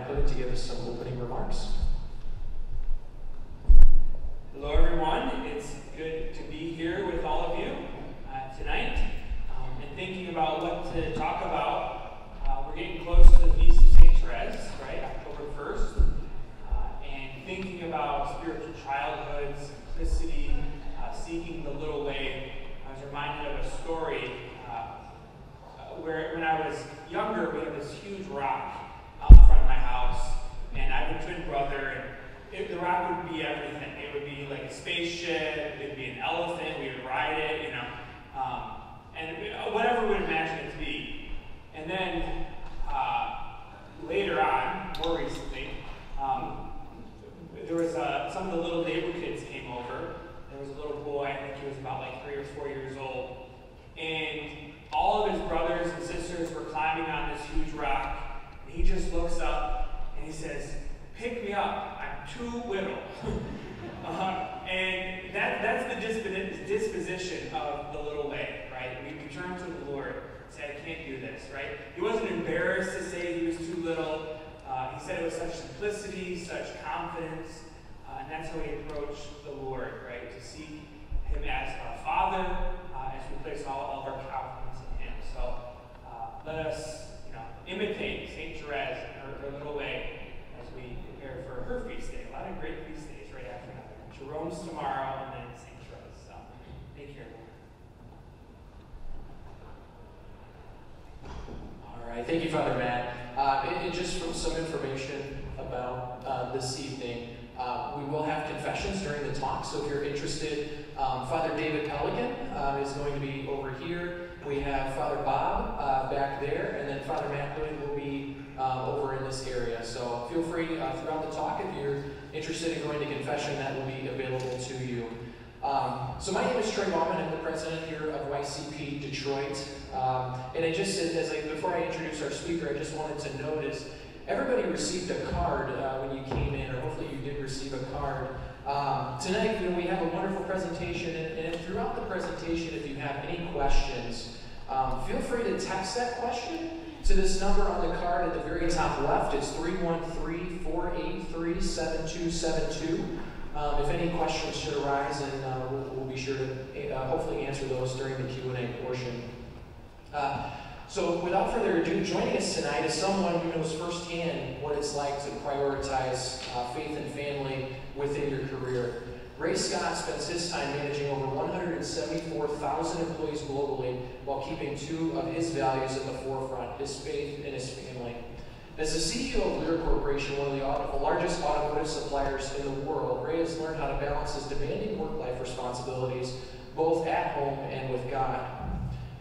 McLeod to give us some opening remarks. Hello everyone, it's good to be here with all of you tonight and thinking about what to talk about. We're getting close to the Feast of St. Therese, right, October 1st, and thinking about spiritual childhood, simplicity, seeking the little way. I was reminded of a story where when I was younger, we had this huge rock out in front of my house, and I have a twin brother, and the rock would be everything. It would be like a spaceship, it would be an elephant, we would ride it, and whatever we would imagine it to be. And then later on, more recently, there was some of the little neighbor kids came over. There was a little boy, I think he was about like 3 or 4 years old, and all of his brothers and sisters were climbing on this huge rock, and he just looks up and he says, "Pick me up, I'm too little." And that's the disposition of the little way, right? We turn to the Lord and say, "I can't do this," right? He wasn't embarrassed to say he was too little. He said it with such simplicity, such confidence, and that's how we approach the Lord, right? To see him as our Father, as we place all of our confidence in him. So let us, imitate St. Therese and her little way as we prepare for her feast day. A lot of great feast days right after that. Jerome's tomorrow, and then St. Therese. So take care. All right, thank you, Father Matt. And just from some information about this evening, we will have confessions during the talk, so if you're interested, Father David Pelican is going to be over here. We have Father Bob back there, and then Father McLeod will be over in this area. So feel free throughout the talk, if you're interested in going to confession, that will be available to you. So my name is Trey Bauman. I'm the president here of YCP Detroit. And before I introduce our speaker, I just wanted to notice everybody received a card when you came in, or hopefully you did receive a card. Tonight, we have a wonderful presentation, and throughout the presentation, if you have any questions, feel free to text that question to this number on the card at the very top left. It's 313-483-7272. If any questions should arise, and we'll be sure to hopefully answer those during the Q&A portion. So without further ado, joining us tonight is someone who knows firsthand what it's like to prioritize faith and family within your career. Ray Scott spends his time managing over 174,000 employees globally while keeping two of his values at the forefront, his faith and his family. As the CEO of Lear Corporation, one of the largest automotive suppliers in the world, Ray has learned how to balance his demanding work-life responsibilities both at home and with God.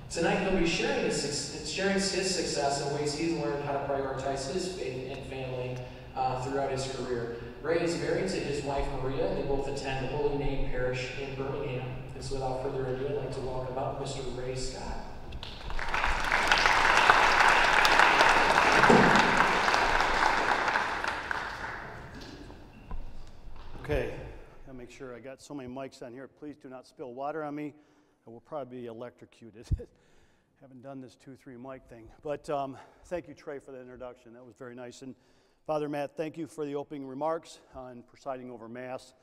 Tonight, he'll be sharing his success in ways he's learned how to prioritize his faith and family throughout his career. Ray is married to his wife, Maria. They both attend the Holy Name Parish in Birmingham. And so without further ado, I'd like to welcome up Mr. Ray Scott. Okay, I'll make sure I got so many mics on here. Please do not spill water on me. I will probably be electrocuted. Haven't done this 2-3 mic thing. But thank you, Trey, for the introduction. That was very nice. And Father Matt, thank you for the opening remarks on presiding over Mass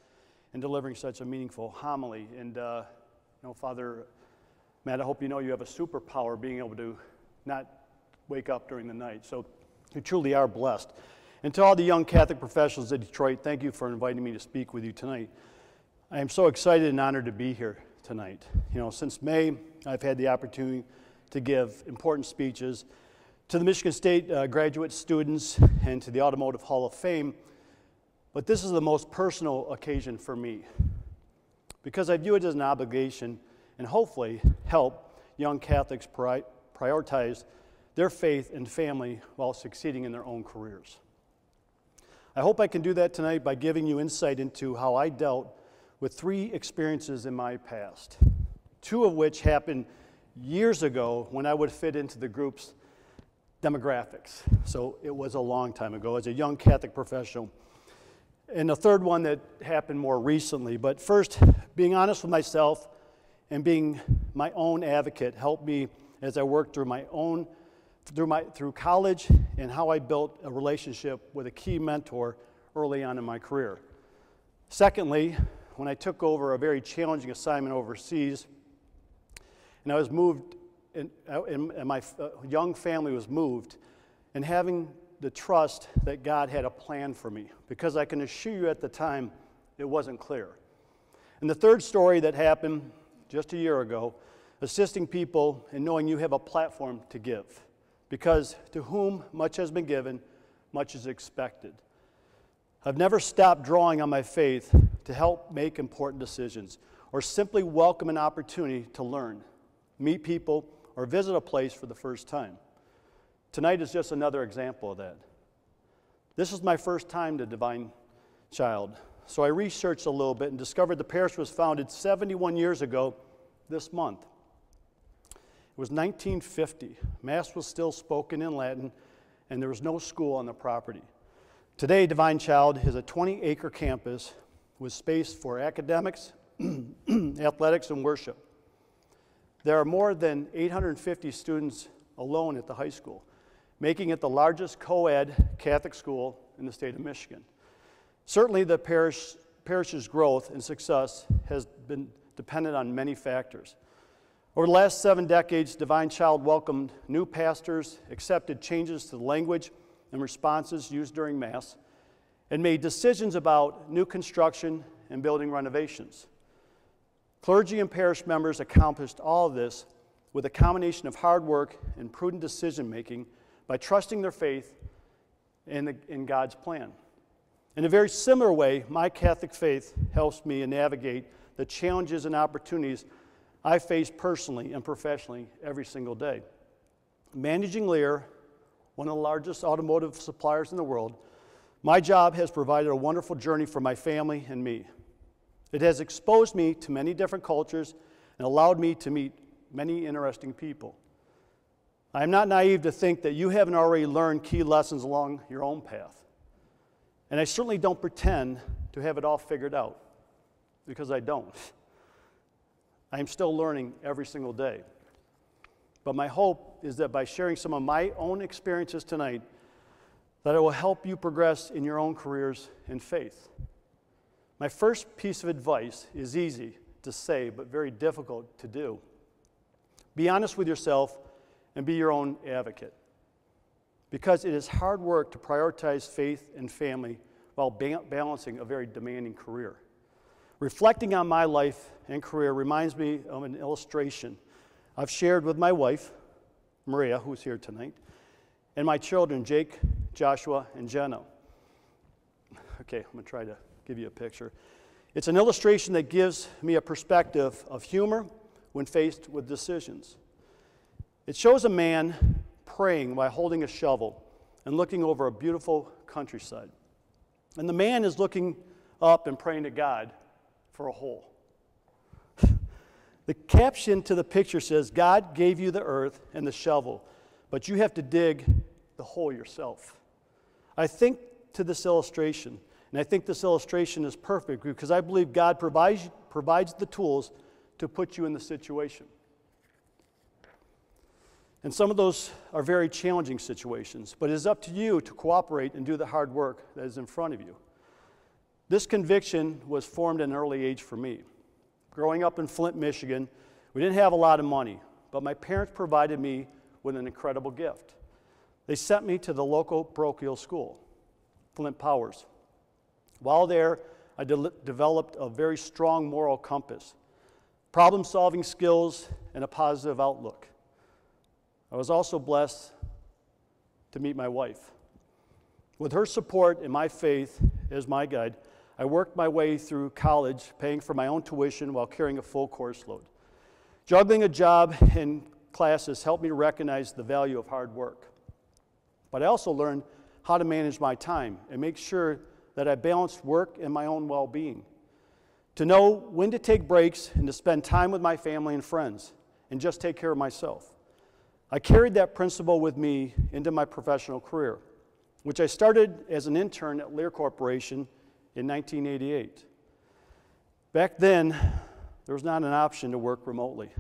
and delivering such a meaningful homily. And, Father Matt, I hope you know you have a superpower being able to not wake up during the night. So you truly are blessed. And to all the young Catholic professionals of Detroit, thank you for inviting me to speak with you tonight. I am so excited and honored to be here tonight. Since May, I've had the opportunity to give important speeches to the Michigan State graduate students and to the Automotive Hall of Fame, but this is the most personal occasion for me because I view it as an obligation and hopefully help young Catholics prioritize their faith and family while succeeding in their own careers. I hope I can do that tonight by giving you insight into how I dealt with 3 experiences in my past, 2 of which happened years ago when I would fit into the group's demographics. So it was a long time ago as a young Catholic professional. And the third one that happened more recently. But first, being honest with myself and being my own advocate helped me as I worked through my own through college and how I built a relationship with a key mentor early on in my career. Secondly, when I took over a very challenging assignment overseas, and I was moved, and my young family was moved, and having the trust that God had a plan for me, because I can assure you at the time it wasn't clear. And the third story that happened just a year ago, assisting people and knowing you have a platform to give, because to whom much has been given, much is expected. I've never stopped drawing on my faith to help make important decisions, or simply welcome an opportunity to learn, meet people, or visit a place for the first time. Tonight is just another example of that. This is my first time to Divine Child, so I researched a little bit and discovered the parish was founded 71 years ago this month. It was 1950. Mass was still spoken in Latin, and there was no school on the property. Today, Divine Child is a 20-acre campus with space for academics, athletics, and worship. There are more than 850 students alone at the high school, making it the largest co-ed Catholic school in the state of Michigan. Certainly, the parish's growth and success has been dependent on many factors. Over the last 7 decades, Divine Child welcomed new pastors, accepted changes to the language and responses used during Mass, and made decisions about new construction and building renovations. Clergy and parish members accomplished all of this with a combination of hard work and prudent decision-making by trusting their faith in God's plan. In a very similar way, my Catholic faith helps me navigate the challenges and opportunities I face personally and professionally every single day. Managing Lear, one of the largest automotive suppliers in the world, my job has provided a wonderful journey for my family and me. It has exposed me to many different cultures and allowed me to meet many interesting people. I am not naive to think that you haven't already learned key lessons along your own path. And I certainly don't pretend to have it all figured out, because I don't. I am still learning every single day. But my hope is that by sharing some of my own experiences tonight, that it will help you progress in your own careers and faith. My first piece of advice is easy to say, but very difficult to do. Be honest with yourself and be your own advocate. Because it is hard work to prioritize faith and family while balancing a very demanding career. Reflecting on my life and career reminds me of an illustration I've shared with my wife, Maria, who's here tonight, and my children, Jake, Joshua, and Jenna. Okay, I'm going to try to give you a picture. It's an illustration that gives me a perspective of humor when faced with decisions. It shows a man praying while holding a shovel and looking over a beautiful countryside. And the man is looking up and praying to God for a hole. The caption to the picture says, God gave you the earth and the shovel, but you have to dig the hole yourself. I think to this illustration, and I think this illustration is perfect because I believe God provides the tools to put you in the situation. And some of those are very challenging situations, but it is up to you to cooperate and do the hard work that is in front of you. This conviction was formed at an early age for me. Growing up in Flint, Michigan, we didn't have a lot of money, but my parents provided me with an incredible gift. They sent me to the local parochial school, Flint Powers. While there, I developed a very strong moral compass, problem-solving skills, and a positive outlook. I was also blessed to meet my wife. With her support and my faith as my guide, I worked my way through college, paying for my own tuition while carrying a full course load. Juggling a job and classes helped me recognize the value of hard work. But I also learned how to manage my time and make sure that I balanced work and my own well-being. To know when to take breaks and to spend time with my family and friends and just take care of myself. I carried that principle with me into my professional career, which I started as an intern at Lear Corporation in 1988. Back then, there was not an option to work remotely.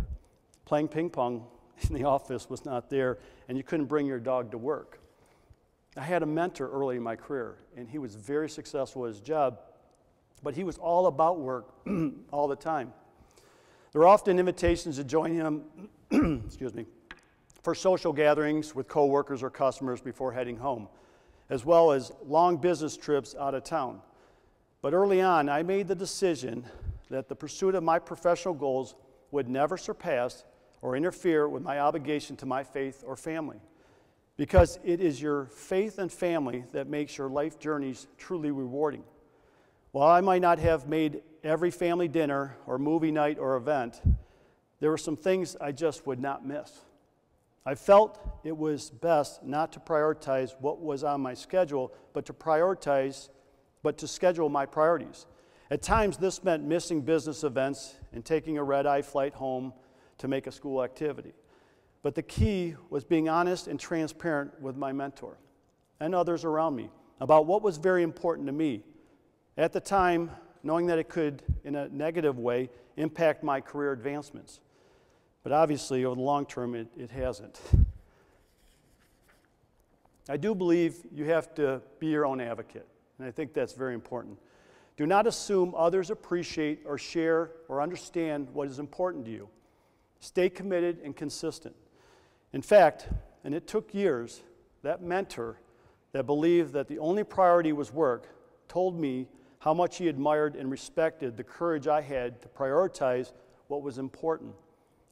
Playing ping pong in the office was not there, and you couldn't bring your dog to work. I had a mentor early in my career, and he was very successful at his job, but he was all about work all the time. There were often invitations to join him excuse me, for social gatherings with coworkers or customers before heading home, as well as long business trips out of town. But early on, I made the decision that the pursuit of my professional goals would never surpass or interfere with my obligation to my faith or family, because it is your faith and family that makes your life journeys truly rewarding. While I might not have made every family dinner or movie night or event, there were some things I just would not miss. I felt it was best not to prioritize what was on my schedule, but to schedule my priorities. At times, this meant missing business events and taking a red-eye flight home to make a school activity. But the key was being honest and transparent with my mentor and others around me about what was very important to me. At the time, knowing that it could, in a negative way, impact my career advancements. But obviously, over the long term, it hasn't. I do believe you have to be your own advocate, and I think that's very important. Do not assume others appreciate or share or understand what is important to you. Stay committed and consistent. In fact, and it took years, that mentor that believed that the only priority was work told me how much he admired and respected the courage I had to prioritize what was important.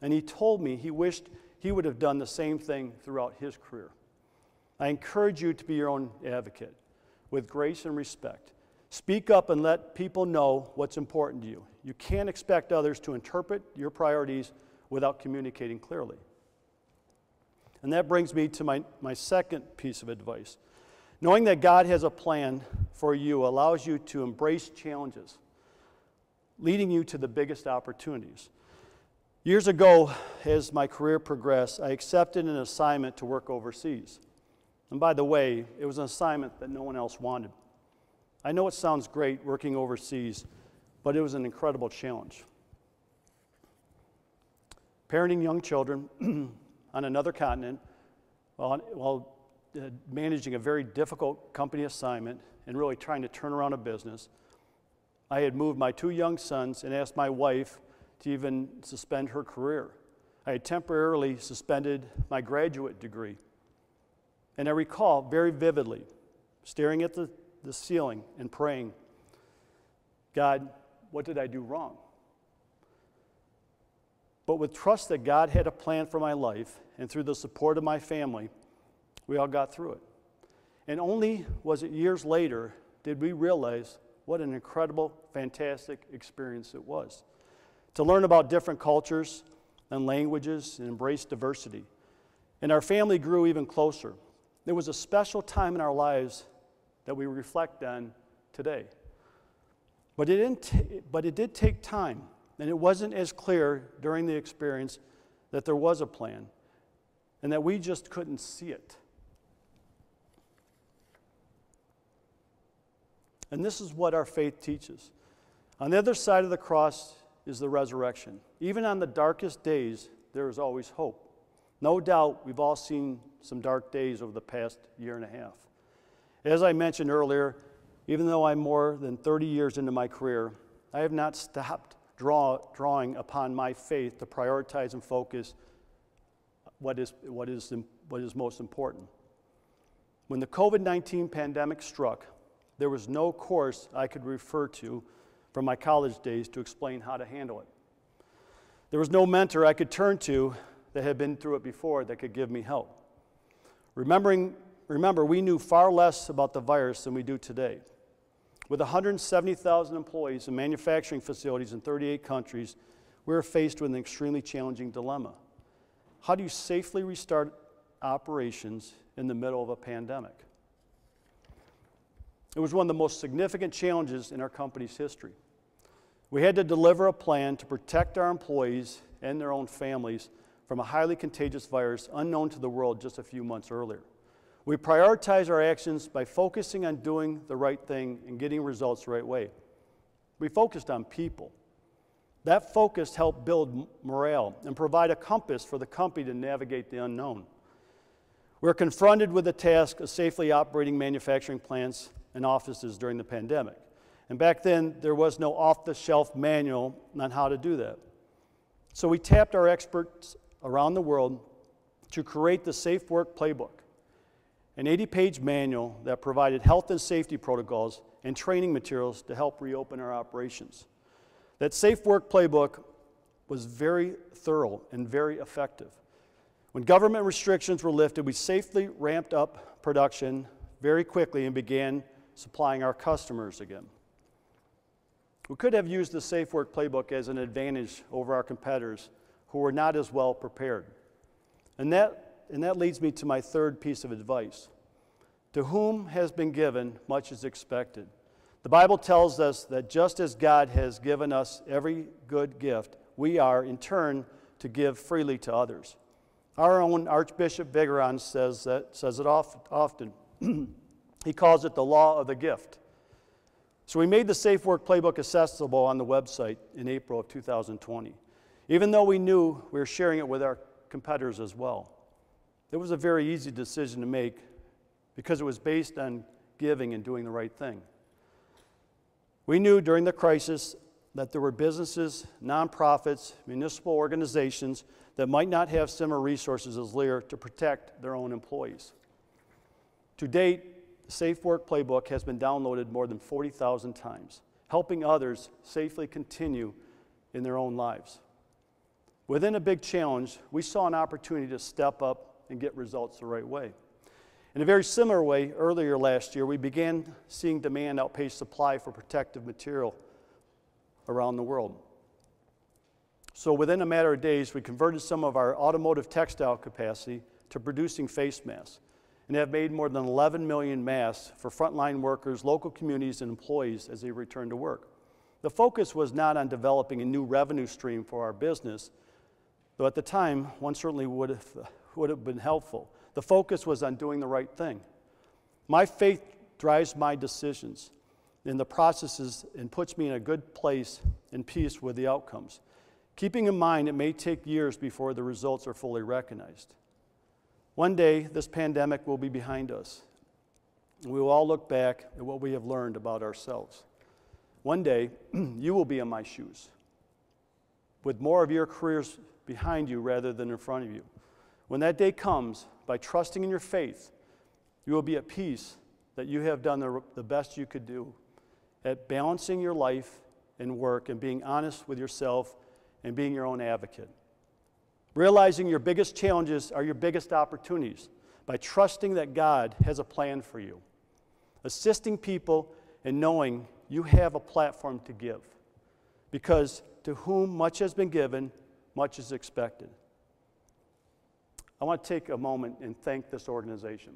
And he told me he wished he would have done the same thing throughout his career. I encourage you to be your own advocate with grace and respect. Speak up and let people know what's important to you. You can't expect others to interpret your priorities without communicating clearly. And that brings me to my second piece of advice. Knowing that God has a plan for you allows you to embrace challenges, leading you to the biggest opportunities. Years ago, as my career progressed, I accepted an assignment to work overseas. And by the way, it was an assignment that no one else wanted. I know it sounds great working overseas, but it was an incredible challenge. Parenting young children on another continent while managing a very difficult company assignment and really trying to turn around a business. I had moved my 2 young sons and asked my wife to even suspend her career. I had temporarily suspended my graduate degree. And I recall very vividly staring at the ceiling and praying, God, what did I do wrong? But with trust that God had a plan for my life, and through the support of my family, we all got through it. And only was it years later did we realize what an incredible, fantastic experience it was. To learn about different cultures and languages and embrace diversity. And our family grew even closer. There was a special time in our lives that we reflect on today. But it did take time, and it wasn't as clear during the experience that there was a plan, and that we just couldn't see it. And this is what our faith teaches. On the other side of the cross is the resurrection. Even on the darkest days, there is always hope. No doubt we've all seen some dark days over the past year and a half. As I mentioned earlier, even though I'm more than 30 years into my career, I have not stopped drawing upon my faith to prioritize and focus what is most important. When the COVID-19 pandemic struck, there was no course I could refer to from my college days to explain how to handle it. There was no mentor I could turn to that had been through it before that could give me help. Remember, we knew far less about the virus than we do today. With 170,000 employees and manufacturing facilities in 38 countries, we were faced with an extremely challenging dilemma. How do you safely restart operations in the middle of a pandemic? It was one of the most significant challenges in our company's history. We had to deliver a plan to protect our employees and their own families from a highly contagious virus unknown to the world just a few months earlier. We prioritized our actions by focusing on doing the right thing and getting results the right way. We focused on people. That focus helped build morale and provide a compass for the company to navigate the unknown. We're confronted with the task of safely operating manufacturing plants and offices during the pandemic. And back then, there was no off-the-shelf manual on how to do that. So we tapped our experts around the world to create the Safe Work Playbook, an 80-page manual that provided health and safety protocols and training materials to help reopen our operations. That Safe Work Playbook was very thorough and very effective. When government restrictions were lifted, we safely ramped up production very quickly and began supplying our customers again. We could have used the Safe Work Playbook as an advantage over our competitors who were not as well prepared. And that leads me to my third piece of advice. To whom has been given, much is expected. The Bible tells us that just as God has given us every good gift, we are, in turn, to give freely to others. Our own Archbishop Vigeron says it often. He calls it the law of the gift. So we made the Safe Work Playbook accessible on the website in April of 2020, even though we knew we were sharing it with our competitors as well. It was a very easy decision to make because it was based on giving and doing the right thing. We knew during the crisis that there were businesses, nonprofits, municipal organizations that might not have similar resources as Lear to protect their own employees. To date, the Safe Work Playbook has been downloaded more than 40,000 times, helping others safely continue in their own lives. Within a big challenge, we saw an opportunity to step up and get results the right way. In a very similar way, earlier last year, we began seeing demand outpace supply for protective material around the world. So within a matter of days, we converted some of our automotive textile capacity to producing face masks and have made more than 11 million masks for frontline workers, local communities, and employees as they return to work. The focus was not on developing a new revenue stream for our business, though at the time, one certainly would have been helpful. The focus was on doing the right thing. My faith drives my decisions in the processes and puts me in a good place and peace with the outcomes, keeping in mind it may take years before the results are fully recognized. One day, this pandemic will be behind us, and we will all look back at what we have learned about ourselves. One day, you will be in my shoes, with more of your careers behind you rather than in front of you. When that day comes, by trusting in your faith, you will be at peace that you have done the best you could do at balancing your life and work and being honest with yourself and being your own advocate. Realizing your biggest challenges are your biggest opportunities by trusting that God has a plan for you. Assisting people and knowing you have a platform to give. Because to whom much has been given, much is expected. I want to take a moment and thank this organization.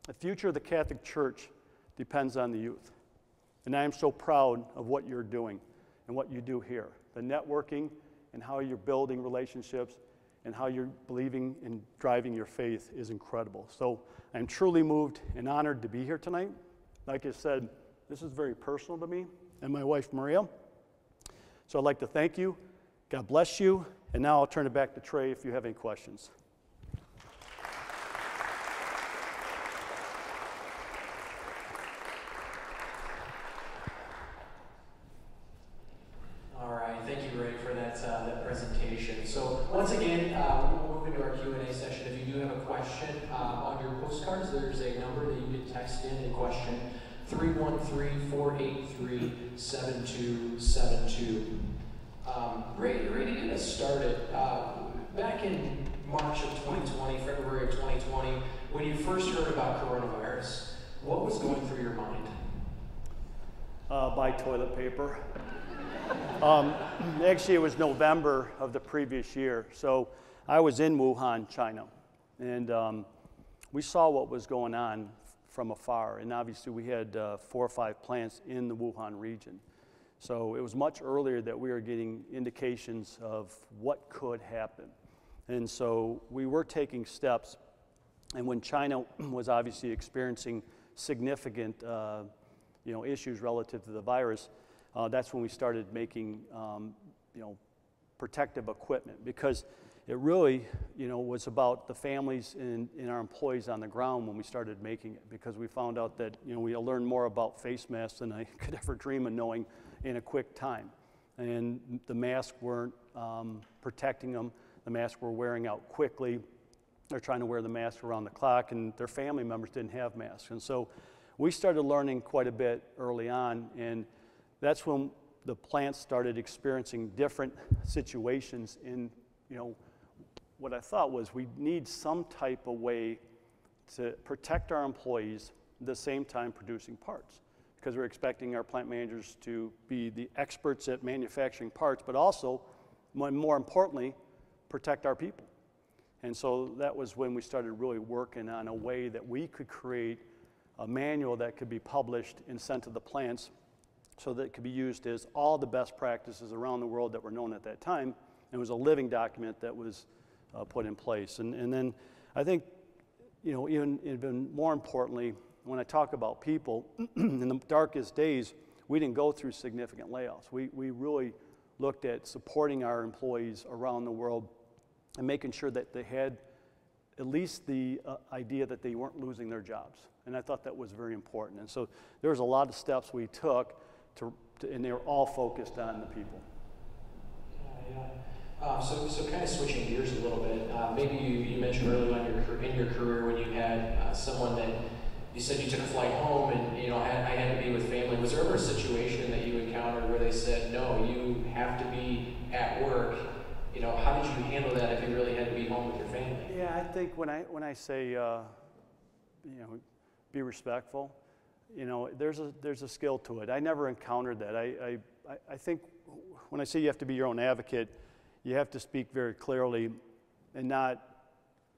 The future of the Catholic Church depends on the youth. And I am so proud of what you're doing and what you do here. The networking and how you're building relationships and how you're believing and driving your faith is incredible. So I'm truly moved and honored to be here tonight. Like I said, this is very personal to me and my wife, Maria. So I'd like to thank you. God bless you. And now I'll turn it back to Trey if you have any questions. So once again, we'll move into our Q&A session. If you do have a question on your postcards, there's a number that you can text in a question, 313-483-7272. Ray, to get us started, back in March of 2020, February of 2020, when you first heard about coronavirus, what was going through your mind? Buy toilet paper. Actually, it was November of the previous year. So I was in Wuhan, China, and we saw what was going on from afar. And obviously, we had 4 or 5 plants in the Wuhan region. So it was much earlier that we were getting indications of what could happen. And so we were taking steps. And when China was obviously experiencing significant issues relative to the virus, that's when we started making protective equipment, because it really, was about the families and our employees on the ground when we started making it, because we found out that, we learned more about face masks than I could ever dream of knowing in a quick time. And the masks weren't protecting them. The masks were wearing out quickly. They're trying to wear the mask around the clock, and their family members didn't have masks. And so we started learning quite a bit early on, and that's when the plants started experiencing different situations in, what I thought was we need some type of way to protect our employees at the same time producing parts, because we're expecting our plant managers to be the experts at manufacturing parts, but also, more importantly, protect our people. And so that was when we started really working on a way that we could create a manual that could be published and sent to the plants so that it could be used as all the best practices around the world that were known at that time. It was a living document that was put in place. And then I think, even more importantly, when I talk about people, in the darkest days, we didn't go through significant layoffs. We really looked at supporting our employees around the world and making sure that they had at least the idea that they weren't losing their jobs. And I thought that was very important. And so there was a lot of steps we took, and they were all focused on the people. So kind of switching gears a little bit, maybe you mentioned early on in your career when you had someone that you said you took a flight home and I had to be with family. Was there ever a situation that you encountered where they said, no, you have to be at work? How did you handle that if you really had to be home with your family? Yeah, I think when I say be respectful, there's a skill to it. I never encountered that. I think when I say you have to be your own advocate, you have to speak very clearly and not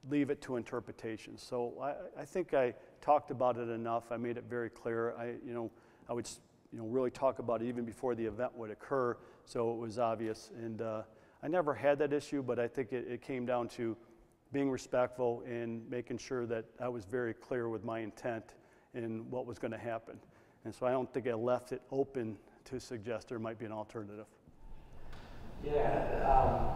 leave it to interpretation. So I think I talked about it enough. I made it very clear. I would really talk about it even before the event would occur, so it was obvious. And I never had that issue, but I think it came down to being respectful and making sure that I was very clear with my intent and what was going to happen. And so I don't think I left it open to suggest there might be an alternative. Yeah,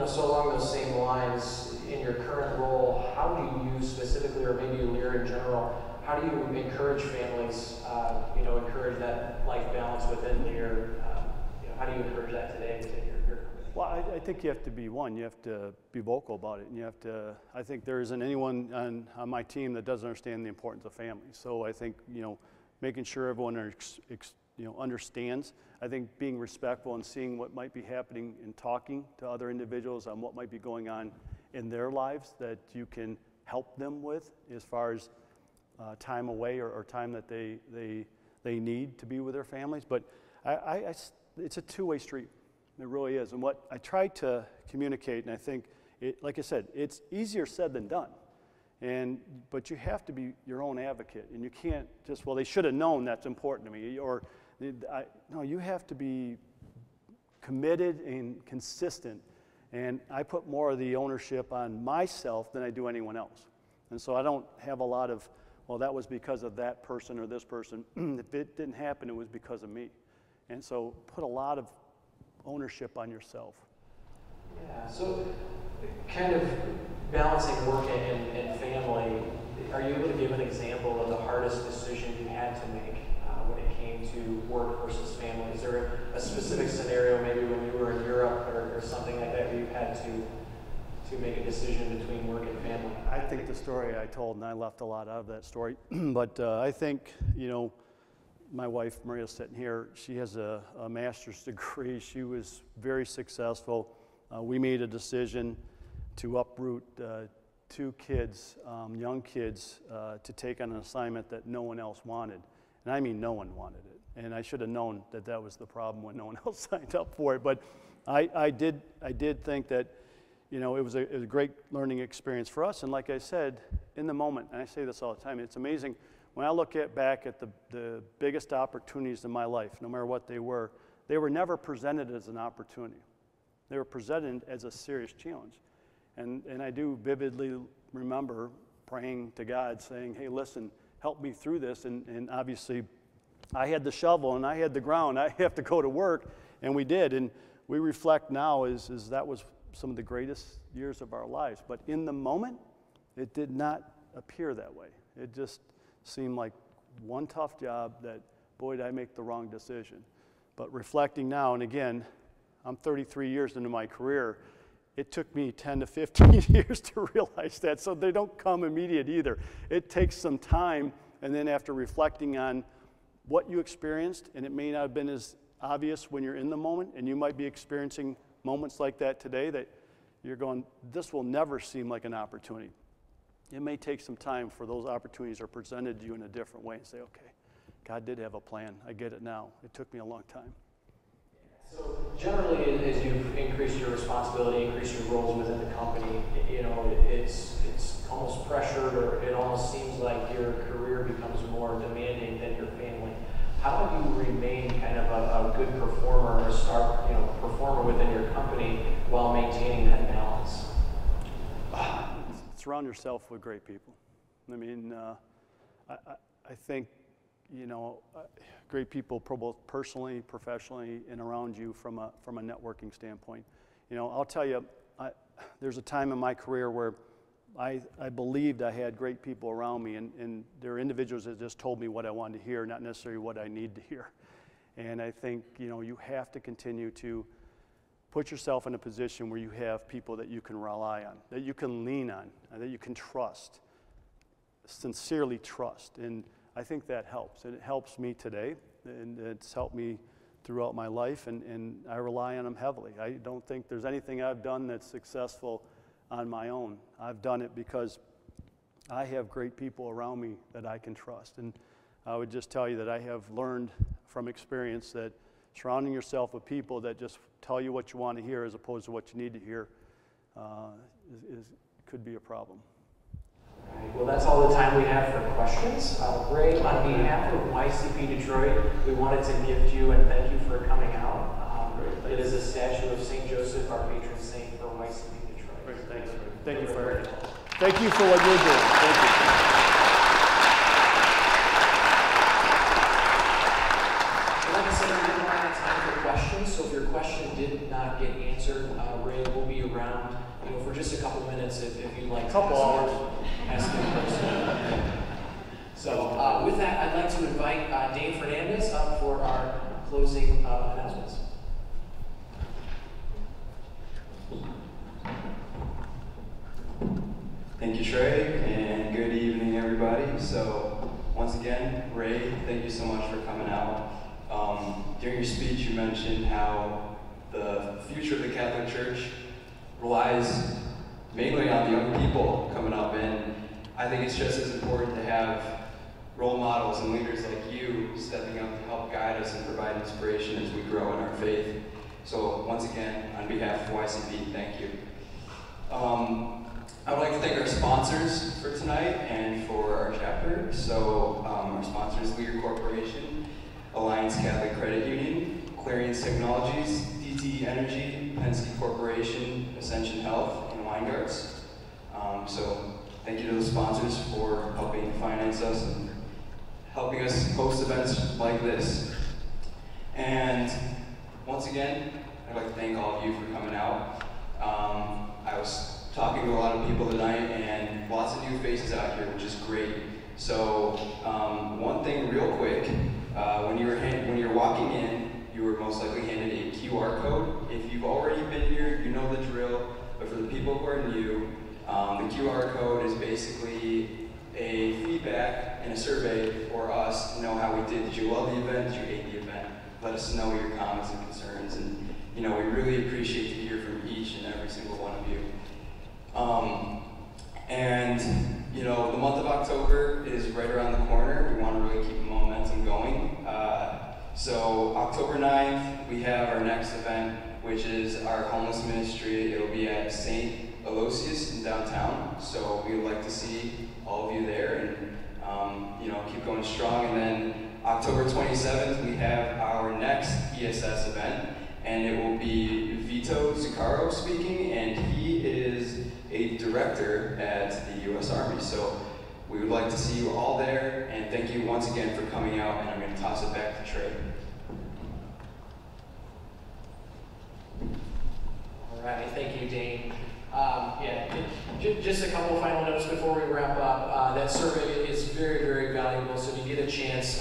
so along those same lines, in your current role, how do you specifically, or maybe Lear in general, how do you encourage families, encourage that life balance within Lear? How do you encourage that today within your company? Well, I think you have to be you have to be vocal about it, and you have to, I think there isn't anyone on my team that doesn't understand the importance of family. So I think, making sure everyone understands. I think being respectful and seeing what might be happening and talking to other individuals on what might be going on in their lives that you can help them with as far as time away or time that they need to be with their families. But it's a two-way street. It really is. And what I try to communicate, and I think, like I said, it's easier said than done. But you have to be your own advocate, and you can't just, well, they should have known that's important to me, or no, you have to be committed and consistent. And I put more of the ownership on myself than I do anyone else. And so I don't have a lot of, well, that was because of that person or this person. If it didn't happen, it was because of me. And so put a lot of ownership on yourself. Yeah, so kind of balancing work and family, are you able to give an example of the hardest decision you had to make when it came to work versus family? Is there a specific scenario, maybe when you were in Europe or something like that, where you had to make a decision between work and family? I think the story I told, and I left a lot out of that story, but I think, my wife, Maria's sitting here, she has a master's degree. She was very successful. We made a decision to uproot 2 kids, young kids, to take on an assignment that no one else wanted. And I mean no one wanted it. And I should have known that that was the problem when no one else signed up for it. But I did think that, it was a great learning experience for us. And like I said, in the moment, and I say this all the time, it's amazing, when I look back at the biggest opportunities in my life, no matter what they were never presented as an opportunity. They were presented as a serious challenge. And I do vividly remember praying to God, saying, hey, listen, help me through this. And obviously, I had the shovel and I had the ground. I have to go to work, and we did. And we reflect now is that was some of the greatest years of our lives. But in the moment, it did not appear that way. It just seemed like one tough job that, boy, did I make the wrong decision. But reflecting now, and again, I'm 33 years into my career, it took me 10 to 15 years to realize that, so they don't come immediate either. It takes some time, and then after reflecting on what you experienced, and it may not have been as obvious when you're in the moment, and you might be experiencing moments like that today that you're going, this will never seem like an opportunity. It may take some time for those opportunities are presented to you in a different way and say, okay, God did have a plan. I get it now. It took me a long time. So generally, as you've increased your responsibility, increased your roles within the company, you know, it's almost pressured, or it almost seems like your career becomes more demanding than your family. How do you remain kind of a good performer, or a star, you know, performer within your company while maintaining that balance? Surround yourself with great people. I mean, I think, you know, great people both personally, professionally, and around you from a networking standpoint. You know, I'll tell you, there's a time in my career where I believed I had great people around me, and there are individuals that just told me what I wanted to hear, not necessarily what I need to hear. And I think, you know, you have to continue to put yourself in a position where you have people that you can rely on, that you can lean on, and that you can trust, sincerely trust. And I think that helps. And it helps me today, and it's helped me throughout my life, and I rely on them heavily. I don't think there's anything I've done that's successful on my own. I've done it because I have great people around me that I can trust. And I would just tell you that I have learned from experience that surrounding yourself with people that just tell you what you want to hear as opposed to what you need to hear could be a problem. All right, well, that's all the time we have for questions. Ray, on behalf of YCP Detroit, we wanted to gift you and thank you for coming out. It is a statue of St. Joseph, our patron saint for YCP Detroit. Great, thanks. Thank you for thank you for what you're doing. Thank you. Like I said, we didn't run out of time for questions, so if your question did not get answered, Ray will be around, you know, for just a couple minutes if you'd like to ask him personally. So with that, I'd like to invite Dave Fernandez up for our closing announcements. Thank you, Trey, and good evening, everybody. So, once again, Ray, thank you so much for coming out. During your speech, you mentioned how the future of the Catholic Church relies mainly on the young people coming up, and I think it's just as important to have role models and leaders like you stepping up to help guide us and provide inspiration as we grow in our faith. So, once again, on behalf of YCP, thank you. I would like to thank our sponsors for tonight and for our chapter. So our sponsors, Leader Corporation, Alliance Catholic Credit Union, Clarions Technologies, DTE Energy, Penske Corporation, Ascension Health, and Weingarts. So thank you to the sponsors for helping finance us and helping us host events like this. And once again, I'd like to thank all of you for coming out. I was talking to a lot of people tonight, and lots of new faces out here, which is great. So one thing real quick, when you're walking in, you were most likely handed a QR code. If you've already been here, you know the drill, but for the people who are new, the QR code is basically a feedback and a survey for us to know how we did. Did you love the event? Did you hate the event? Let us know your comments and concerns, and you know, we really appreciate to hear from each and every single one of you. And you know, the month of October is right around the corner. We want to really keep the momentum going. So October 9th, we have our next event, which is our homeless ministry. It'll be at St. Aloysius in downtown. So we would like to see all of you there and you know, keep going strong. And then October 27th, we have our next ESS event, and it will be Vito Zuccaro speaking, and he is a director at the U.S. Army. So we would like to see you all there, and thank you once again for coming out, and I'm going to toss it back to Trey. before we wrap up, that survey is very, very valuable. So if you get a chance,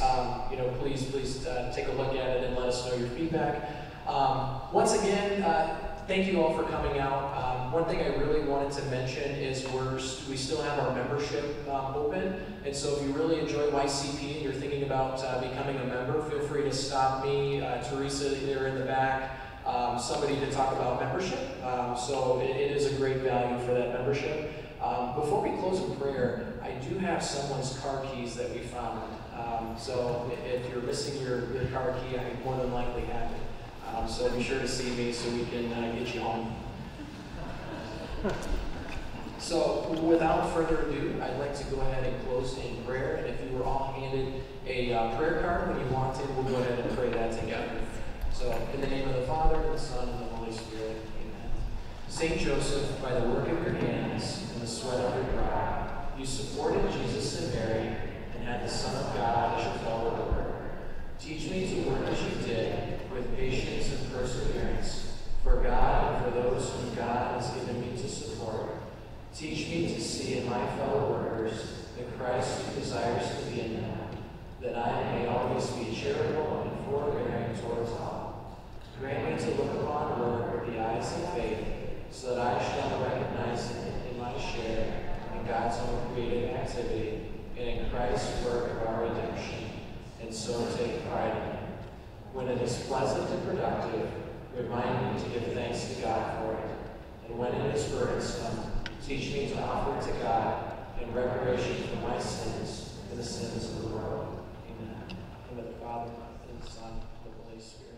please take a look at it and let us know your feedback. Once again, thank you all for coming out. One thing I really wanted to mention is we still have our membership open. And so if you really enjoy YCP and you're thinking about becoming a member, feel free to stop me, Teresa there in the back, somebody to talk about membership. So it is a great value for that membership. Before we close in prayer, I do have someone's car keys that we found. So if you're missing your car key, I more than likely have it. So be sure to see me so we can get you home. So without further ado, I'd like to go ahead and close in prayer. And if you were all handed a prayer card when you walked in, we'll go ahead and pray that together. So in the name of the Father, and the Son, and the Holy Spirit, amen. Saint Joseph, by the work of your hands and the sweat of your brow, you supported Jesus and Mary and had the Son of God as your fellow worker. Teach me to work as you did, with patience and perseverance, for God and for those whom God has given me to support. Teach me to see in my fellow workers the Christ who desires to be in them, that I may always be charitable and forbearing towards all. Grant me to look upon work with the eyes of faith, so that I shall recognize in my share in God's own creative activity and in Christ's work of our redemption, and so take pride in it. When it is pleasant and productive, remind me to give thanks to God for it. And when it is burdensome, teach me to offer it to God in reparation for my sins and the sins of the world. Amen. In the name of the Father, and the Son, and the Holy Spirit.